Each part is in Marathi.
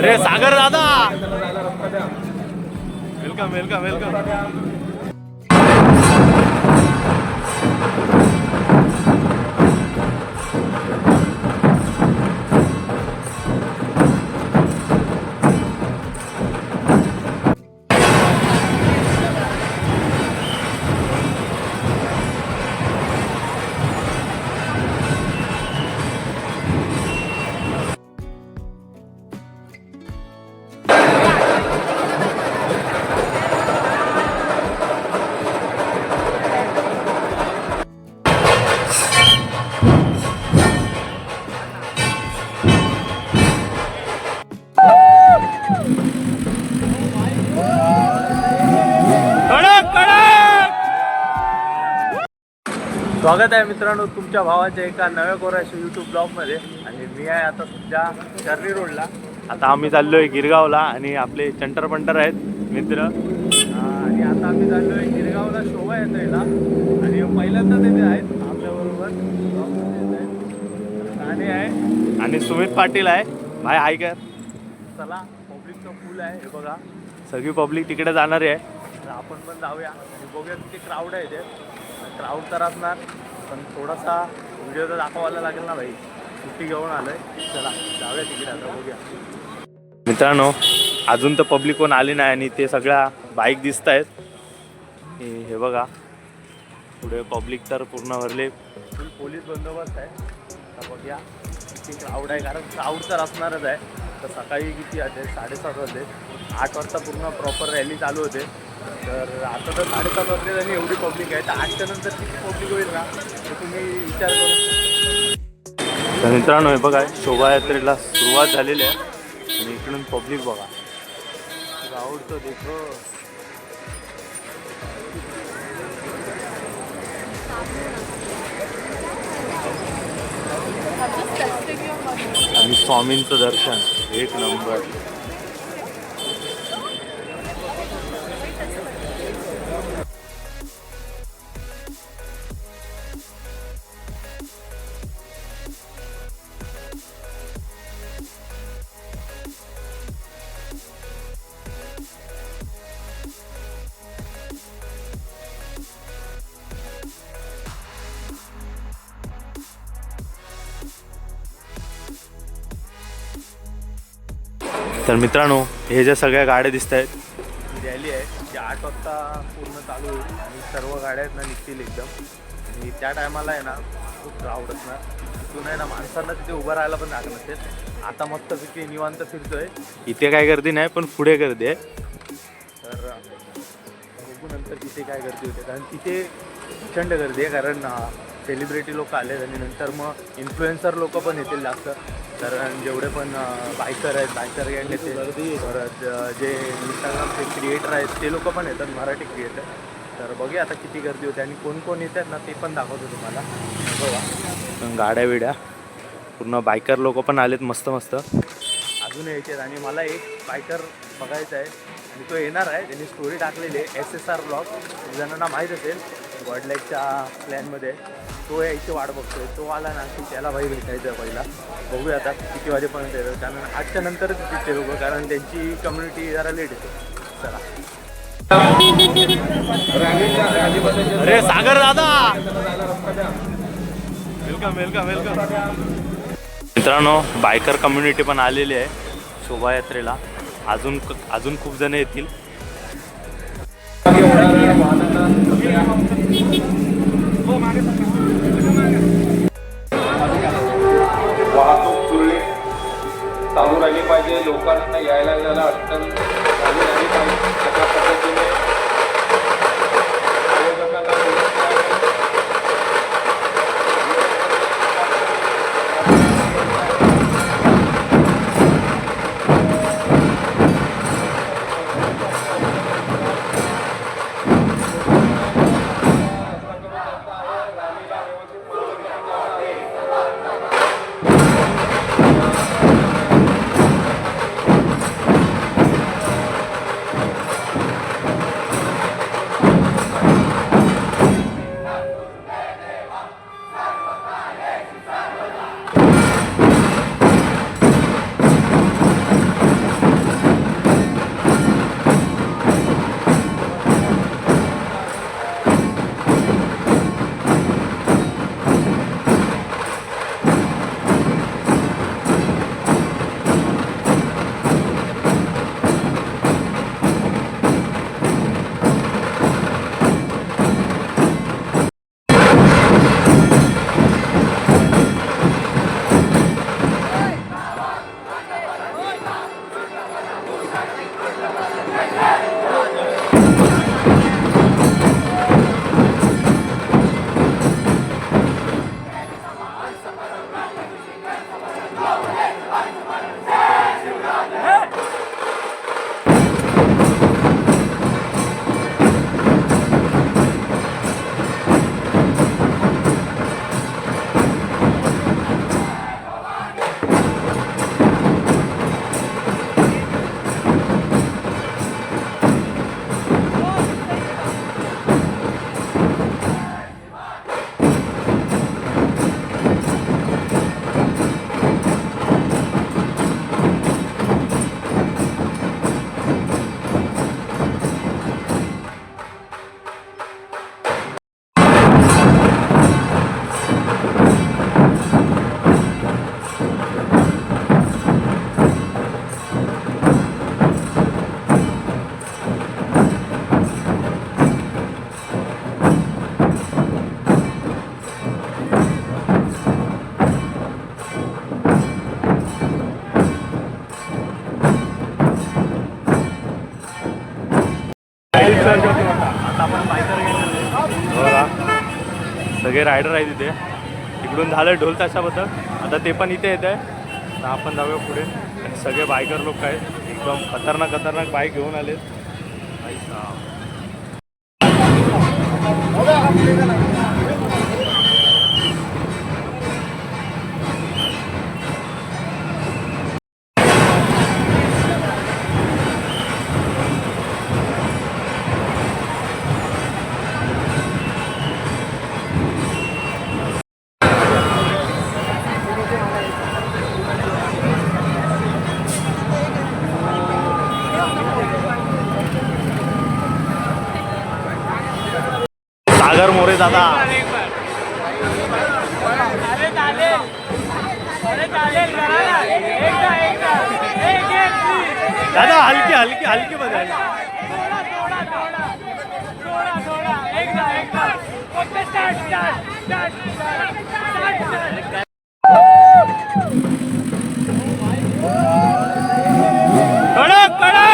अरे सागर दादा, वेलकम वेलकम वेलकम. स्वागत आहे मित्रांनो तुमच्या भावाच्या एका नव्या कोराच्या यूट्यूब ब्लॉगमध्ये. आणि मी आहे आता सध्या शर्री रोडला. आता आम्ही चाललोय गिरगावला आणि आपले चंटर पंटर आहेत मित्र. आणि आता आम्ही चाललोय गिरगावला. शोभा येतो याला आणि पहिल्यांदा तिथे आहेत आपल्याबरोबर गाणे आहे आणि सुमित पाटील आहे. भाई हाय कर. चला पब्लिकचा फुल आहे हे बघा, सगळी पब्लिक तिकडे जाणार आहे. तर आपण पण जाऊया आणि बघूया किती क्राऊड आहे ते. क्राऊड तर असणार पण थोडासा व्हिडिओ तर दाखवायला लागेल ना भाई. सुट्टी घेऊन आलोय. चला जाऊया तिकडे आता बघूया. मित्रांनो अजून तर पब्लिक कोण आली नाही आणि ते सगळ्या बाईक दिसत आहेत. हे बघा पुढे पब्लिक तर पूर्ण भरले. फुल पोलीस बंदोबस्त आहे. आता बघूया किती क्राऊड आहे, कारण क्राऊड तर असणारच आहे. तर सकाळी किती वाजले 7:30 वाजले. 8 वाजता पूर्ण प्रॉपर रॅली चालू होते. तर आता तर 7:30 वाजले आणि एवढी पब्लिक आहे. तर 8च्या नंतर किती पब्लिक होईल ना तर तुम्ही विचार करू शकता. तर मित्रांनो हे बघा शोभायात्रेला सुरुवात झालेली आहे आणि इकडून पब्लिक बघा क्राऊड तर देखो. आणि स्वामींचं दर्शन एक नंबर. तर मित्रांनो हे ज्या सगळ्या गाड्या दिसत आहेत ही रॅली आहे जी 8 वाजता पूर्ण चालू होईल आणि सर्व गाड्या आहेत ना निघतील एकदम. आणि त्या टायमाला आहे ना खूप क्राऊड असणार. तिथून आहे ना माणसांना तिथे उभं राहायला पण जागा नसेल. आता मस्तपैकी निवांत फिरतोय. इथे काय गर्दी नाही पण पुढे गर्दी आहे. तर बघू नंतर तिथे काय गर्दी होते, कारण तिथे प्रचंड गर्दी आहे. कारण सेलिब्रिटी लोक आले आणि नंतर मग इन्फ्लुएन्सर लोक पण येतील जास्त. कारण जेवढे पण बायकर आहेत बायकर गँग येते. परत जे इंस्टाग्रामचे क्रिएटर आहेत ते लोक पण येतात, मराठी क्रिएटर. तर बघूया आता किती गर्दी होते आणि कोण कोण येतात ना ते पण दाखवतो तुम्हाला. बघा गाड्या बिड्या पूर्ण बायकर लोक पण आलेत मस्त मस्त. अजून यायचे आहेत आणि मला एक बायकर बघायचा आहे आणि तो येणार आहे. त्यांनी स्टोरी टाकलेली आहे SSR ब्लॉग. जणांना माहीत असेल वर्ल्डलाईकच्या प्लॅनमध्ये. तो यायची वाट बघतोय. तो आला ना की त्याला भाई भेटायचं आहे पहिला. बघूया आता किती वाजेपर्यंत येतं, कारण 8च्या नंतरच तिथे लोक, कारण त्यांची कम्युनिटी जरा लेट येते. चला. अरे सागर दादा, वेलकम वेलकम वेलकम. मित्रांनो बायकर कम्युनिटी पण आलेली आहे शोभायात्रेला. अजून खूप जण येतील. वाहतूक सुरळीत चालू राहिली पाहिजे. लोकांना यायला जायला अडचण झाली नाही पाहिजे. अशा पद्धतीने आयोजकांना सगळे रायडर आहेत इथे. इकडून झालं ढोल ताशाबद्दल, आता ते पण इथे येत आहे. तर आपण जाऊया पुढे. आणि सगळे बायकर लोक आहेत, एकदम खतरनाक खतरनाक बाईक घेऊन आलेत. सागर मोरे दादा. दादा हलकी हलकी हलकी बदल. कडक कडक.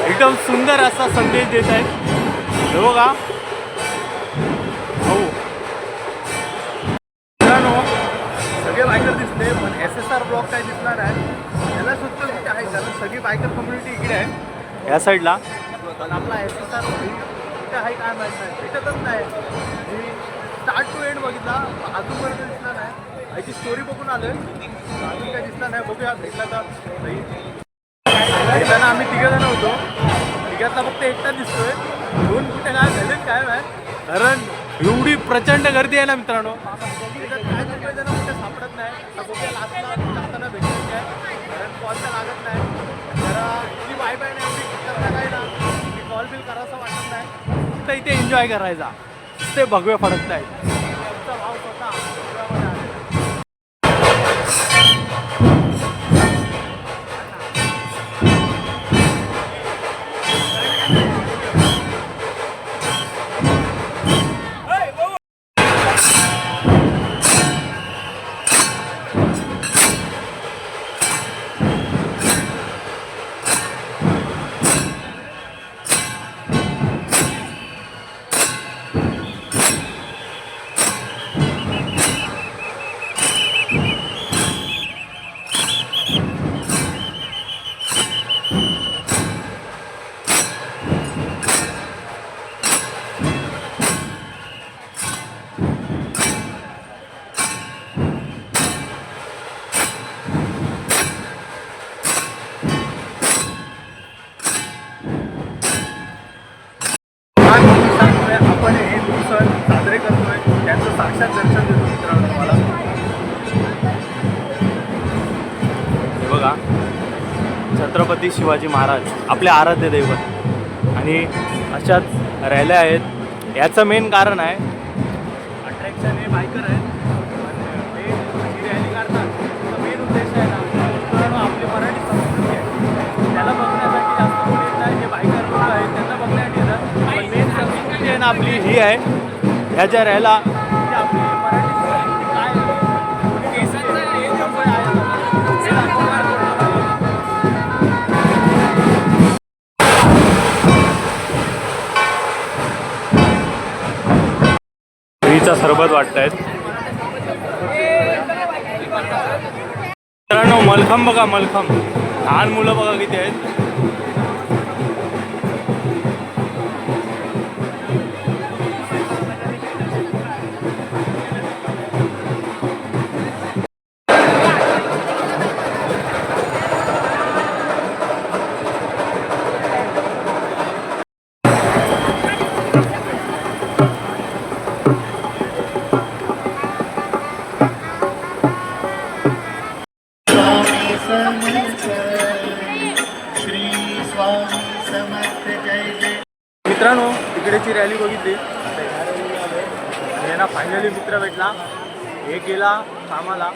एकदम सुंदर असा संदेश देत आहेत. हे बघा हो मित्रांनो, सगळे बायकर दिसले पण SSR ब्लॉक काय दिसणार आहे याला सुद्धा कुठे आहे, कारण सगळी बायकर कम्युनिटी इकडे आहे या साईडला. पण आपला SSR कुठे आहे काय माहीत नाही, भेटतच नाही. मी स्टार्ट टू एंड बघितला, अजूनपर्यंत दिसला नाही. याची स्टोरी बघून आलोय, अजून काय दिसला नाही. बघूया भेटला तर. त्यांना आम्ही तिघजण होतो, तिघातला फक्त एकटा दिसतोय. दोन कुठे काय झालेत काय नाही, कारण एवढी प्रचंड गर्दी आहे ना मित्रांनो. काय जण कुठे सापडत नाही. बघूया लास्टला जाताना भेटत काय, कारण कॉल तर लागत नाही. जरा ती वाईब आहे ना एवढी खतरनाक आहे ना की कॉल बिल करायचं वाटत नाही. फक्त इथे एन्जॉय करायचा, ते भगवे फडकत आहेत. आमचा भाव स्वतः भगव्यामध्ये आलेला. आपण हे सण साजरे करतोय, त्यांचं साक्षात दर्शन देतो मित्रांनो तुम्हाला. हे बघा, छत्रपती शिवाजी महाराज आपले आराध्य दैवत, आणि अशाच रॅल्या आहेत. याचं मेन कारण आहे अट्रॅक्शन हे बायकर आहेत. ही रॅली काढतात, त्याचा मेन उद्देश आहे ना मित्रांनो आपली मराठी संस्कृती आहे त्याला बघण्यासाठी जास्त कोणी येत नाही. जे बायकर लोक आहेत त्यांना बघण्यासाठी येतात. पण मेन संस्कृती आहे ना आपली ही आहे. ह्या ज्या रॅला आपली मराठी संस्कृती काय चा सरबत वाटतायत मित्रांनो. मलखम बघा, मलखम. लहान मुलं बघा किती आहेत. मित्रांनो तिकडेची रॅली बघितली, यांना फायनली मित्र भेटला. हे गेला कामाला.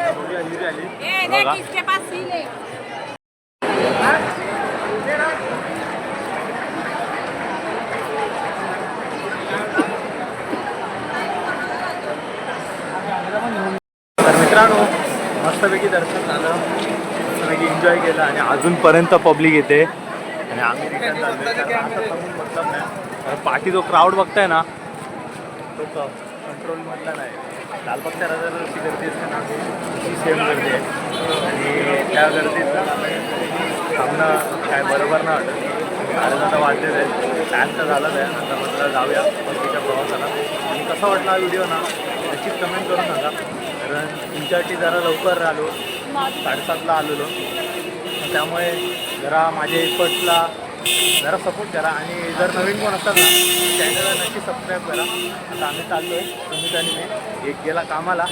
ही रॅली बघा. तर मित्रांनो मस्तपैकी दर्शन झालं, मस्तपैकी एन्जॉय केलं आणि अजूनपर्यंत पब्लिक येते आणि आम्ही रिटर्न चाललो असं समजून मतलब नाही. कारण पाठी जो क्राऊड बघताय ना तो कंट्रोलमधला नाही. लालबागच्या राजाला जशी गर्दी असते ना ती सेम गर्दी आहे आणि त्या गर्दीत थांबणं काय बरोबर नाही वाटत. आता वाटलेलं आहे टाईम तर झालंच आहे. नंतर म्हटलं जाऊया परतीच्या प्रवासाला. आणि कसा वाटला हा व्हिडिओ ना नक्कीच कमेंट करून सांगा. कारण तुमच्यासाठी जरा लवकर आलो 7:30ला आलेलो त्यामुळे जरा माझ्या एफर्ट्सला जरा सपोर्ट करा आणि जर नवीन कोण असतात ना चॅनलला नक्की सबस्क्राईब करा. आता आम्ही चाललो आहे सुमित आणि मी एक गेला कामाला.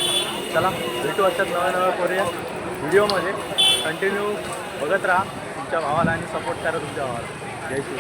चला भेटू अशात नव्या करूया व्हिडिओमध्ये. कंटिन्यू बघत राहा तुमच्या भावाला आणि सपोर्ट करा तुमच्या भावाला. जय श्री